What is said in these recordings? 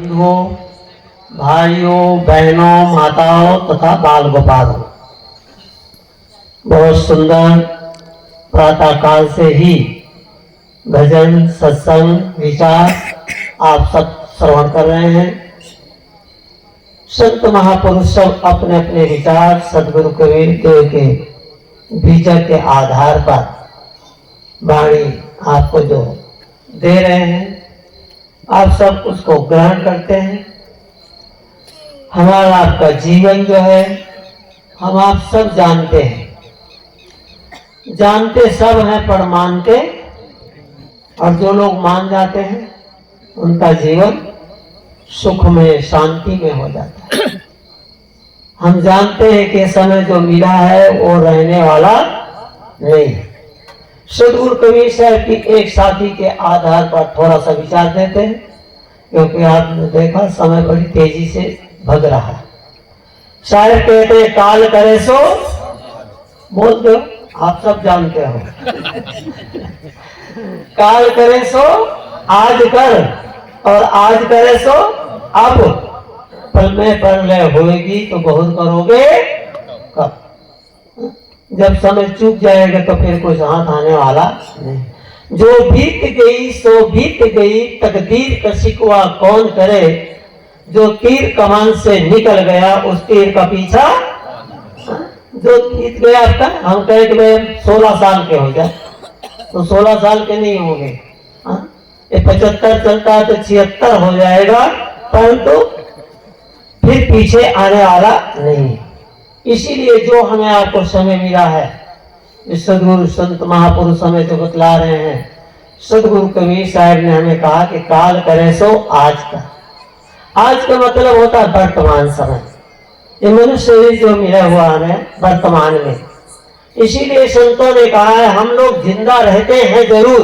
बंधुओं, भाइयों, बहनों, माताओं तथा बाल गोपालों, बहुत सुंदर प्रातः काल से ही भजन, सत्संग, विचार आप सब श्रवण कर रहे हैं। संत महापुरुष सब अपने अपने विचार सदगुरु कबीर देव के बीजक के आधार पर वाणी आपको जो दे रहे हैं, आप सब उसको ग्रहण करते हैं। हमारा आपका जीवन जो है हम आप सब जानते हैं, जानते सब हैं पर मानते, और जो लोग मान जाते हैं उनका जीवन सुख में शांति में हो जाता है। हम जानते हैं कि समय जो मिला है वो रहने वाला नहीं है। सदगुरु कबीर साहब की एक साथी के आधार पर थोड़ा सा विचार देते हैं, क्योंकि आपने देखा समय बड़ी तेजी से भग रहा है। शायर कहते हैं काल करे सो बोल दो, आप सब जानते हो। काल करे सो आज कर, और आज करे सो अब, पल में प्रलय होएगी तो बहुत करोगे कब। जब समय चूक जाएगा तो फिर कुछ हाथ आने वाला नहीं। जो बीत गई सो बीत गई, तकदीर का शिकवा कौन करे। जो तीर कमान से निकल गया उस तीर का पीछा, जो बीत गया आपका, हम कहे कि मैं 16 साल के हो जाए तो 16 साल के नहीं होंगे, ये 75 चलता है तो 76 हो जाएगा, परंतु फिर पीछे आने वाला नहीं। इसीलिए जो हमें आपको समय मिला है, इस सदगुरु संत महापुरुष हमें जो बतला रहे हैं, सदगुरु कबीर साहब ने हमें कहा कि काल करे सो आज का। आज का मतलब होता है वर्तमान समय। ये मनुष्य जो मिला हुआ हमें वर्तमान में, इसीलिए संतों ने कहा है हम लोग जिंदा रहते हैं जरूर,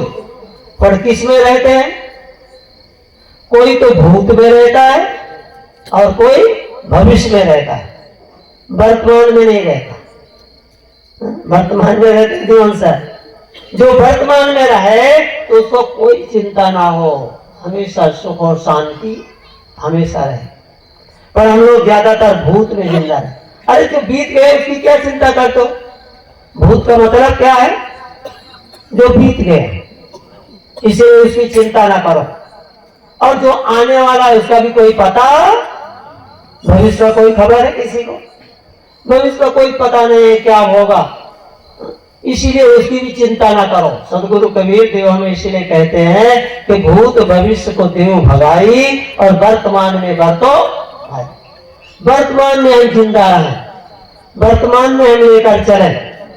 पर किस में रहते हैं। कोई तो भूत में रहता है और कोई भविष्य में रहता है, वर्तमान में नहीं रहता। वर्तमान में रहते जीवन से, जो वर्तमान में रहे तो उसको कोई चिंता ना हो, हमेशा सुख और शांति हमेशा रहे। पर हम लोग ज्यादातर भूत में जिंदा रहे। अरे जो बीत गए उसकी क्या चिंता करते हो। भूत का मतलब क्या है, जो बीत गए, इसलिए उसकी चिंता ना करो। और जो आने वाला है उसका भी कोई पता, भविष्य का कोई खबर है किसी को, भविष्य का कोई पता नहीं है क्या होगा, इसीलिए उसकी भी चिंता ना करो। सदगुरु कबीर देव हमें इसीलिए कहते हैं कि भूत भविष्य को देव भगाई और वर्तमान में बरतो भाई। वर्तमान में हम जिंदा रहे, वर्तमान में हम लेकर चले,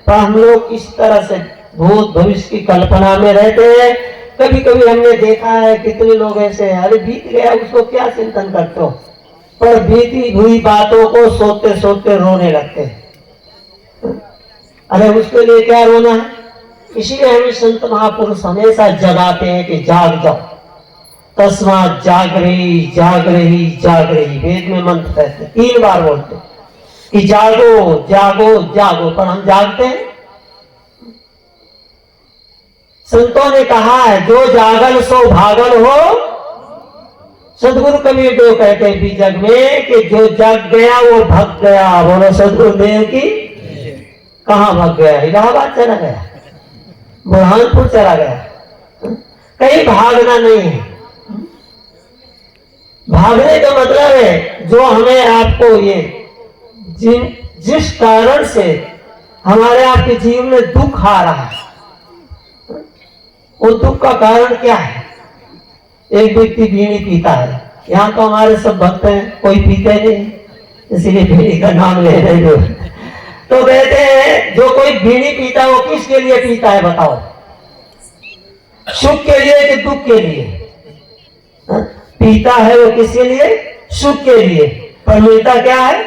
पर हम लोग इस तरह से भूत भविष्य की कल्पना में रहते हैं। कभी कभी हमने देखा है कितने लोग ऐसे हैं, अरे बीत गया उसको क्या चिंतन करते हो, पर बीती हुई बातों को सोचते सोचते रोने लगते हैं। अरे उसके लिए क्या रोना है। इसीलिए हमें संत महापुरुष हमेशा जगाते हैं कि जाग जाओ, तस्मात् जाग रही जाग रही जाग रही। वेद में मंत्र कहते 3 बार बोलते कि जागो जागो जागो, पर हम जागते हैं। संतों ने कहा है जो जागल सो भागल हो। सदगुरु कबीर देव कहते हैं भी जग में कि जो जग गया वो भग गया। बोलो सदगुरु देव की। कहाँ भग गया, इलाहाबाद चला गया, बुरहानपुर चला गया, कहीं भागना नहीं है। भागने का मतलब है जो हमें आपको ये जिस कारण से हमारे आपके जीवन में दुख आ रहा है, वो दुख का कारण क्या है। एक व्यक्ति बीड़ी पीता है, यहाँ तो हमारे सब भक्त हैं, कोई पीते नहीं, इसीलिए बीड़ी का नाम ले रहे हो। तो कहते हैं जो कोई बीड़ी पीता है वो किसके लिए पीता है बताओ, सुख के लिए कि दुख के लिए। पीता है वो किसके लिए, सुख के लिए, पर मिलता क्या है,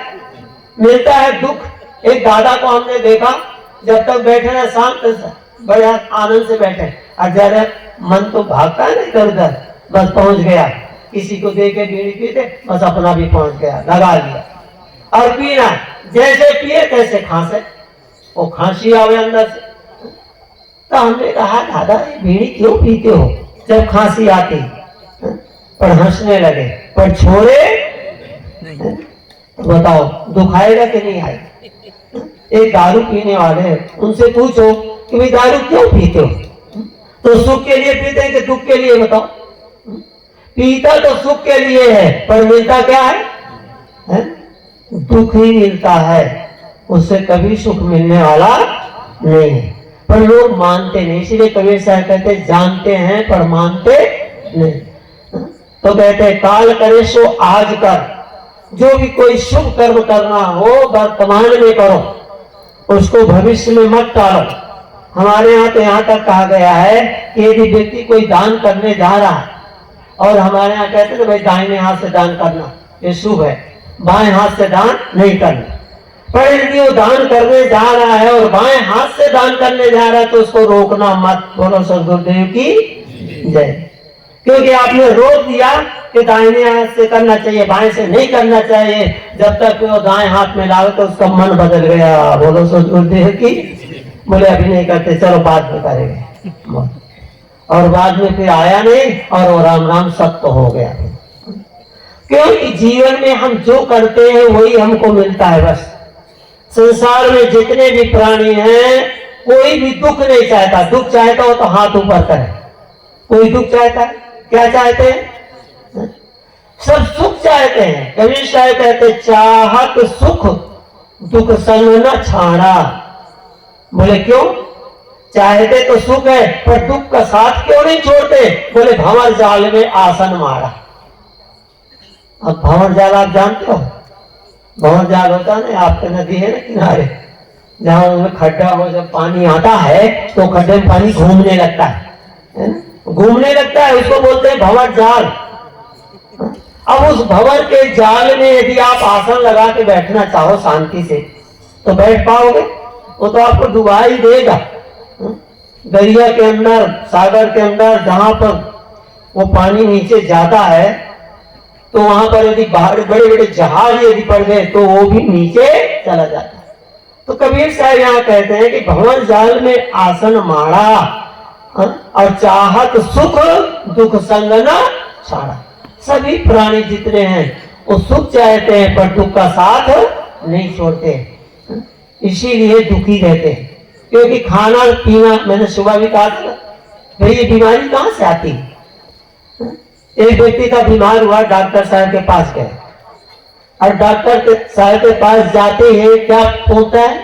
मिलता है दुख। एक दादा को हमने देखा, जब तक बैठे रहे शांत बड़े आनंद से बैठे, और जरा मन तो भागता है ना इधर उधर, बस पहुंच गया, किसी को देके बीड़ी पीते बस अपना भी पहुंच गया, लगा लिया। और पीना जैसे पिए तैसे खांसे, वो खांसी आवे अंदर से। तो हमने कहा दादा ये बीड़ी क्यों पीते हो जब खांसी आती, पर हंसने लगे। पर छोड़े नहीं। तो बताओ दुख आएगा कि नहीं आएगा? एक दारू पीने वाले उनसे पूछो कि भाई दारू क्यों पीते हो, तो सुख के लिए पीते हैं कि दुख के लिए? बताओ। पीता तो सुख के लिए है, पर मिलता क्या है? दुख ही मिलता है, उससे कभी सुख मिलने वाला नहीं है। पर लोग मानते नहीं, इसलिए कबीर साहब कहते जानते हैं पर मानते नहीं। तो कहते काल करे सो आज कर, जो भी कोई शुभ कर्म करना हो वर्तमान में करो, उसको भविष्य में मत टालो। हमारे यहाँ तो यहाँ तक कहा गया है कि यदि व्यक्ति कोई दान करने जा रहा है, और हमारे यहाँ कहते हैं भाई दाहिने हाथ से दान करना ये शुभ है, बाएं हाथ से दान नहीं करना। पर यदि वो दान करने जा रहा है और बाएं हाथ से दान करने जा रहा है तो उसको रोकना मत। बोलो सदगुरुदेव की जय। क्योंकि आपने रोक दिया कि दाहिने हाथ से करना चाहिए, बाएं से नहीं करना चाहिए, जब तक वो दाएं हाथ में लावे तो उसका मन बदल गया। बोलो सदगुरुदेव की। बोले अभी नहीं करते, चलो बाद में करेंगे, और बाद में फिर आया नहीं और वो राम राम सत्य हो गया। क्योंकि जीवन में हम जो करते हैं वही हमको मिलता है। बस संसार में जितने भी प्राणी हैं कोई भी दुख नहीं चाहता। दुख चाहता हो तो हाथ ऊपर करे। कोई दुख चाहता है? क्या चाहते हैं? सब सुख चाहते हैं। कबीर साहब कहते चाहत सुख दुख संग न छाड़ा। बोले क्यों? चाहते तो सुख है पर दुख का साथ क्यों नहीं छोड़ते? बोले भंवर जाल में आसन मारा। अब भंवर जाल आप जानते हो? भंवर जाल होता है ना, आपके नदी है ना किनारे, जहां उसमें खड्डा हो, जब पानी आता है तो खड्डे में पानी घूमने लगता है ना? घूमने लगता है, उसको बोलते हैं भंवर जाल। अब उस भंवर के जाल में यदि आप आसन लगा के बैठना चाहो शांति से तो बैठ पाओगे? वो तो आपको डुबा ही देगा। दरिया के अंदर, सागर के अंदर जहां पर वो पानी नीचे जाता है तो वहां पर यदि बड़े बड़े जहाज यदि पड़ गए तो वो भी नीचे चला जाता है। तो कबीर साहब यहाँ कहते हैं कि भंवर जाल में आसन मारा और चाहत सुख दुख संग न छाड़ा। सभी प्राणी जितने हैं वो सुख चाहते हैं पर दुख का साथ नहीं छोड़ते, इसीलिए दुखी रहते हैं। क्योंकि खाना पीना, मैंने सुबह भी कहा था, भाई ये बीमारी कहां से आती है? एक व्यक्ति का बीमार हुआ, डॉक्टर साहब के पास गए और डॉक्टर साहब के पास जाते ही क्या पूछता है?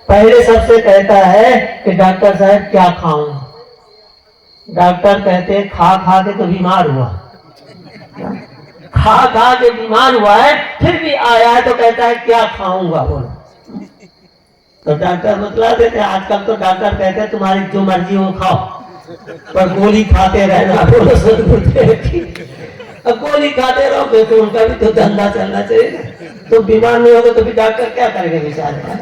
पहले सबसे कहता है कि डॉक्टर साहब क्या खाऊं? डॉक्टर कहते हैं खा खा के तो बीमार हुआ, खा खा के बीमार हुआ है, फिर भी आया है तो कहता है क्या खाऊंगा? बोलो। तो डॉक्टर बतला देते, आजकल तो डॉक्टर कहते हैं तुम्हारी जो मर्जी हो खाओ, पर गोली खाते रहना। बोलो सदगुरुदेव की। अब गोली खाते रहोगे तो उनका भी तो धंधा चलना चाहिए। तो बीमार नहीं होगा तो भी डॉक्टर क्या करेंगे बेचारे?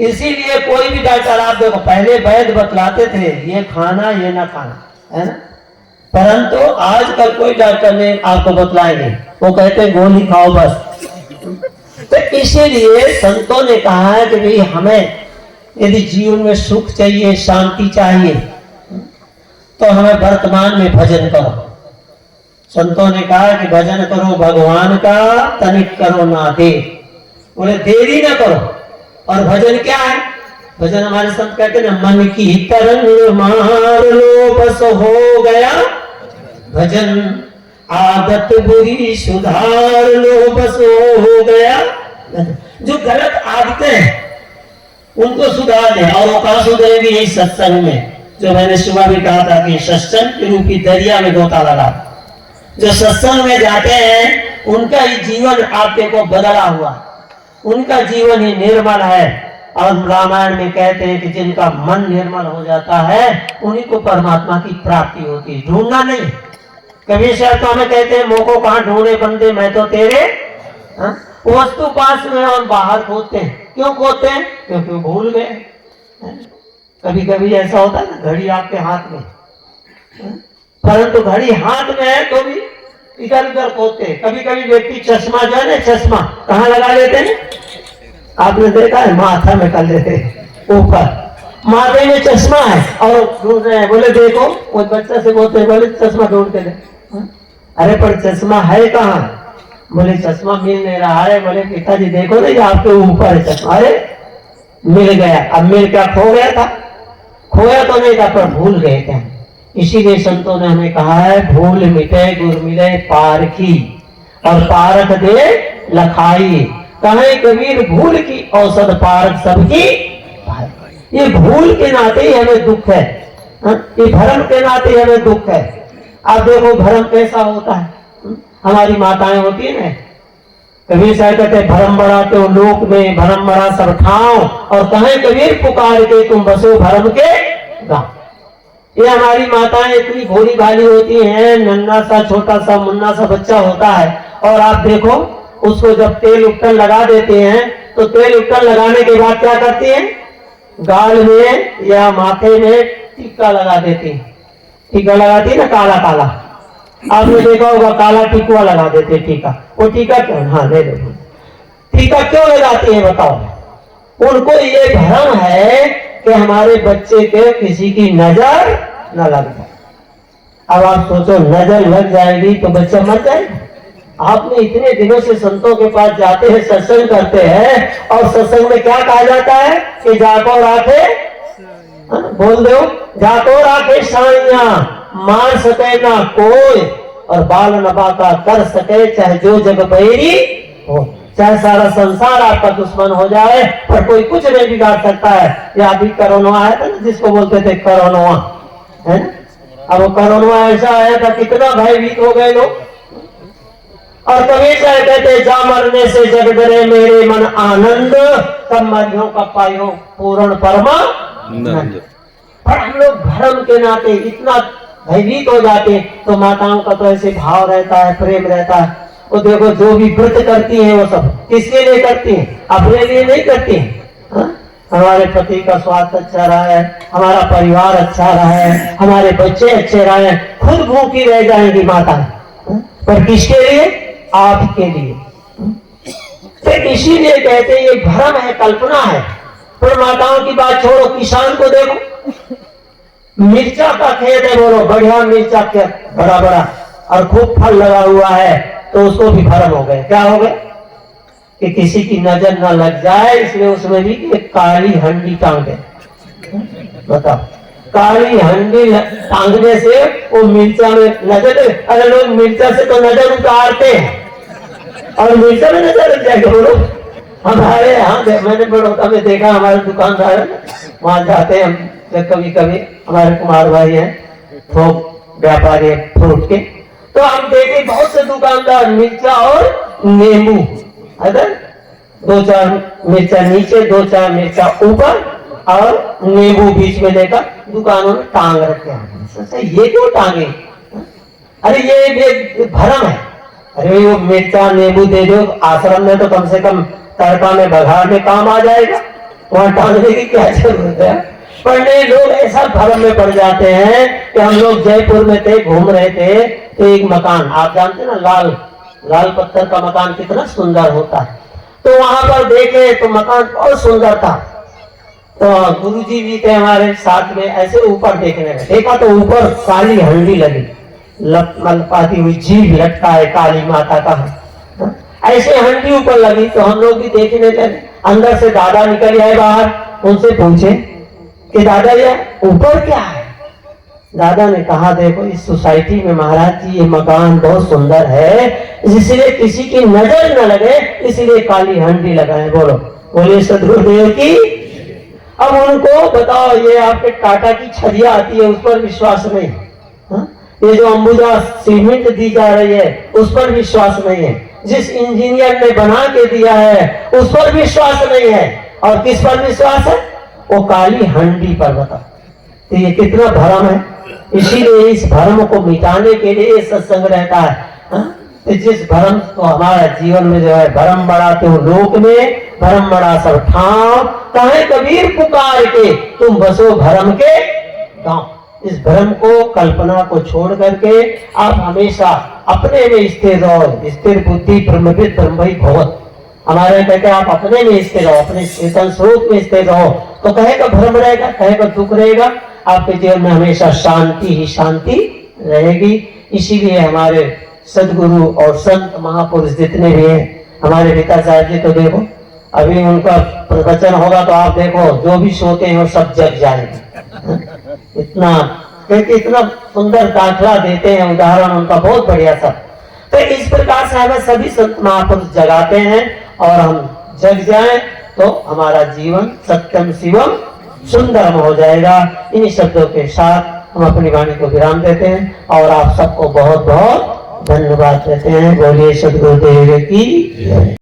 इसीलिए कोई भी डॉक्टर, आप देखो पहले वैद्य बतलाते थे ये खाना ये ना खाना, है ना, परंतु आजकल कोई डॉक्टर ने आपको बतलाएंगे, वो कहते हैं गोली खाओ बस। तो इसीलिए संतों ने कहा है कि भाई हमें यदि जीवन में सुख चाहिए, शांति चाहिए, तो हमें वर्तमान में भजन करो। संतों ने कहा कि भजन करो भगवान का, तनिक करो ना देर। बोले देरी ना करो। और भजन क्या है? भजन हमारे संत कहते हैं ना, मन की तरंग मार लो बस हो गया भजन, आदत बुरी सुधार लो बस हो गया। जो गलत आदतें हैं उनको सुधार दे, और वो कहां सुधरेगी? यही सत्संग में। जो मैंने सुबह भी कहा था कि सत्संग के रूपी दरिया में गोता लगा। जो सत्संग में जाते हैं उनका ही जीवन आप देखो बदला हुआ, उनका जीवन ही निर्मल है। और रामायण में कहते हैं कि जिनका मन निर्मल हो जाता है उन्हीं को परमात्मा की प्राप्ति होती है, ढूंढना नहीं। कबीर साहब तो हमें कहते हैं मोको कहां ढूंढे बंदे, मैं तो तेरे वस्तु पास में और बाहर खोदते हैं। क्यों खोदते हैं? क्योंकि भूल गए। कभी कभी ऐसा होता है ना, घड़ी आपके हाथ में, परंतु घड़ी हाथ में है तो भी इधर उधर खोदते हैं। कभी कभी व्यक्ति चश्मा जो है ना, चश्मा कहाँ लगा लेते हैं? आपने देखा है, माथा में कर लेते हैं, ऊपर माथे में चश्मा है और ढूंढ रहे हैं। बोले देखो, कोई बच्चा से बोलते हैं बोले चश्मा ढूंढ के दे, अरे पर चश्मा है कहाँ? बोले चश्मा मिल नहीं रहा है। बोले पिताजी देखो ना, ये आपके ऊपर है चश्मा। अरे मिल गया। अब मिल क्या, खो गया था? खोया तो नहीं था, पर भूल गए थे। इसीलिए संतों ने हमें कहा है, भूल मिटे गुर मिले पारखी और पारख दे लखाई। कहे कबीर भूल की औसत पारख सबकी। ये भूल के नाते ही हमें दुख है, ये भ्रम के नाते ही हमें दुख है। आप देखो भ्रम कैसा होता है। हमारी माताएं होती है ना, कबीर साहब कहते भरम बड़ा तो लोक में, भरम बड़ा सब ठाव, और कहे कबीर पुकार के तुम बसो भरम के गांव। ये हमारी माताएं इतनी भोली भाली होती हैं। नन्ना सा छोटा सा मुन्ना सा बच्चा होता है, और आप देखो उसको जब तेल उपटन लगा देते हैं, तो तेल उपटन लगाने के बाद क्या करती हैं? गाल में या माथे में टीका लगा देती है। टीका लगाती है ना, काला काला, आपने देखा होगा, काला टीकुआ लगा देते टीका। वो टीका क्यों? हाँ दे दो। टीका क्यों लगाती है बताओ? उनको ये भ्रम है कि हमारे बच्चे के किसी की नजर न लग जाए। अब आप सोचो, नजर लग जाएगी तो बच्चा मर जाएगा। आपने इतने दिनों से संतों के पास जाते हैं, सत्संग करते हैं, और सत्संग में क्या कहा जाता है कि जाको राखे, बोल दो, जाको राखे साइया, मार सके ना कोई, और बाल नबाका कर सके चाहे जो जग बैरी हो। चाहे सारा संसार आपका दुश्मन हो जाए, पर कोई कुछ नहीं बिगाड़ सकता है। या अभी कोरोना आया था ना, जिसको बोलते थे कोरोना, है ना? अब वो कोरोना ऐसा आया था, कितना भयभीत हो गए लोग। और कबीर साहब कहते जा मरने से जग डरे मेरे मन आनंद, तब मरियों का पायो पूर्ण परमानंद। पर हम लोग धर्म के नाते इतना भयभीत हो जाते, तो माताओं का तो ऐसे भाव रहता है, प्रेम रहता है। वो देखो जो भी व्रत करती हैं वो सब किसके लिए करती हैं? अपने लिए नहीं करती हैं। हमारे पति का स्वास्थ्य अच्छा रहा है, हमारा परिवार अच्छा रहा है, हमारे बच्चे अच्छे रहे हैं, खुद भूखी रह जाएंगी माता, पर किसके लिए? आपके लिए। फिर इसीलिए कहते हैं ये भ्रम है, कल्पना है। पर माताओं की बात छोड़ो, किसान को देखो, मिर्चा का खेत है, बोलो बढ़िया मिर्चा खेत, बड़ा बड़ा, और खूब फल लगा हुआ है, तो उसको भी भ्रम हो गए। क्या हो गए? कि किसी की नजर ना लग जाए, इसलिए उसमें भी एक काली हंडी टांग दे। बताओ, काली हंडी टांगने से वो मिर्चा में नजर, अरे लोग मिर्चा से तो नजर उतारते हैं, और मिर्चा में नजर लग जाएगा। बोलो हमारे यहाँ मैंने बड़ौदा में देखा, हमारे दुकानदार है, वहां जाते हैं हम जब कभी कभी, हमारे कुमार भाई हैं, थोक व्यापारी है फ्रूट के, तो हम देखे बहुत से दुकानदार मिर्चा और नींबू, अगर 2-4 मिर्चा नीचे, 2-4 मिर्चा ऊपर, और नींबू बीच में लेकर दुकानों में टांग रखे हैं। ये क्यों टांगे? अरे ये भ्रम है। अरे वो मिर्चा नींबू दे दो, आश्रम में तो कम से कम तड़का में बघार में काम आ जाएगा, वहां टांगने की क्या जरूरत है? पर नहीं, लोग ऐसा भ्रम में पड़ जाते हैं कि हम लोग जयपुर में थे, घूम रहे थे, तो एक मकान आप जानते ना, लाल पत्थर का मकान कितना सुंदर होता है, तो वहां पर देखे तो मकान बहुत सुंदर था। तो गुरुजी भी थे हमारे साथ में, ऐसे ऊपर देखने में देखा तो ऊपर काली हंडी लगी, लपलपाती हुई जीभ लटका है काली माता का, ऐसे हंडी ऊपर लगी। तो हम लोग भी देखने लगे। अंदर से दादा निकल आए बाहर, उनसे पूछे कि दादा ये ऊपर क्या है? दादा ने कहा देखो इस सोसाइटी में महाराज जी ये मकान बहुत सुंदर है, इसलिए किसी की नजर न लगे, इसलिए काली हंडी लगाए। बोले सदगुरुदेव की। अब उनको बताओ, ये आपके टाटा की छड़िया आती है, उस पर विश्वास नहीं है। ये जो अंबुजा सीमेंट दी जा रही है उस पर विश्वास नहीं है, जिस इंजीनियर ने बना के दिया है उस पर विश्वास नहीं है, और किस पर विश्वास है? वो काली हंडी पर। बताओ, तो ये कितना भ्रम है। इसीलिए इस भ्रम को मिटाने के लिए सत्संग रहता है। तो जिस भ्रम को हमारे जीवन में जो है, भ्रम बड़ा तो लोक में, भ्रम बड़ा सब ठाव, कहे कबीर पुकार के तुम बसो भ्रम के गांव। इस भ्रम को, कल्पना को छोड़ करके आप हमेशा अपने में स्थिर रहो। स्थिर बुद्धि ब्रह्मविद ब्रह्मई भवत। हमारे कहते आप अपने में स्थिर रहो, अपने चेतन स्वरूप में स्थिर रहो, तो कहेगा भ्रम रहेगा, कहेगा दुख रहेगा, आपके जीवन में हमेशा शांति ही शांति रहेगी। इसीलिए हमारे सदगुरु और संत महापुरुष जितने भी हैं, हमारे पिता साहब जी तो देखो, अभी उनका प्रवचन होगा तो आप देखो जो भी सोते हैं वो सब जग जाएंगे। इतना क्योंकि इतना सुंदर दाखला देते हैं, उदाहरण उनका बहुत बढ़िया सब। तो इस प्रकार से हमें सभी संत महापुरुष जगाते हैं और हम जग जाएं तो हमारा जीवन सत्यम शिवम सुंदरम हो जाएगा। इन्हीं शब्दों के साथ हम अपनी वाणी को विराम देते हैं और आप सबको बहुत बहुत धन्यवाद देते हैं। बोलिए सद्गुरुदेव की जय।